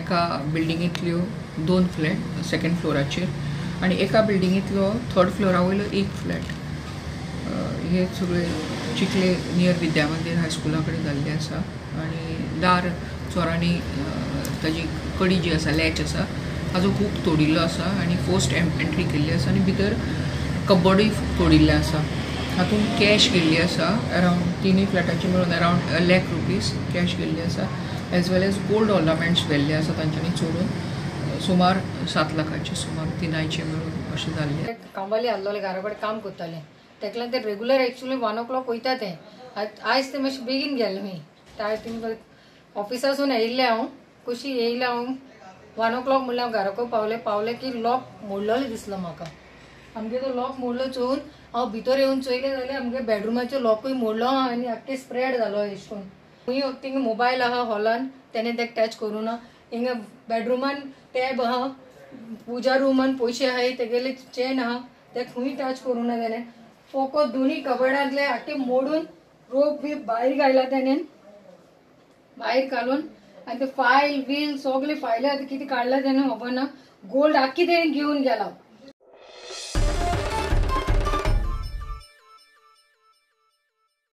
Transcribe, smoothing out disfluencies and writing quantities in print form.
एका बिल्डिंगेंतल्यो 2 flat second फ्लोराचेर आनी एका बिल्डिंगेंतलो थर्ड फ्लोरा वयलो एक फ्लॅट हे सगळे चिखले नियर विद्या मंदिर हायस्कुला कडेन जाल्ले आसा आनी दार चोरांनी ताजी कडी जी आसा लॅच आसा ताजो खूब तोडिल्लो आसा आनी फोर्स्ड एंट्री केल्ली आसा आनी भितर कबडूय तोडिल्लें आसा हातूंत कॅश गेल्ली आसा अरावंड 3 फ्लॅटाची मेळून अरावंड ₹1,00,000 कॅश गेल्ली आसा as well as gold ornaments व्हेल्ले आसा तांच्यांनी चोरून सुमार 7 लाखाचे सुमार 3 मेळून अशें जाल्लें. कामवाली आसलोले घरा कडेन काम करताले तेका लागून ते रेगुलर एक्चुअली 1 o'clock वयता ते आयज ते मातशें बेगीन गेले मी थिंग ऑफिसासून येयल्ले हांव कशी येयले हांव 1 o'clock म्हणल्यार हांव घराको पावले की लॉक मोडलेलो दिसलो म्हाका. आमगे तो लॉक मोडलो चोवन हांव भितर येवन चोयलें जाल्यार आमगे बेडरूमाचो लॉकूय मोडलो आनी आख्खे स्प्रेड जालो एश कोन. थिंगा मोबायल आहा हॉलान तेणे तेका टच करूं ना. हिंगा बेडरूमान टॅब आहा पुजा रूमान पयशे आहाय तेगेले चेन आहा ते खंय टच करूं ना तेणें. फोकोत दोन्ही कबडांतले आख्खे मोडून रोप बी भायर काडला तेणें भायर काडून आनी ते फायल बील सगळे फायले आतां कितें काडला तेणें खबर ना. गोल्ड आख्खी तेणें घेवन गेला.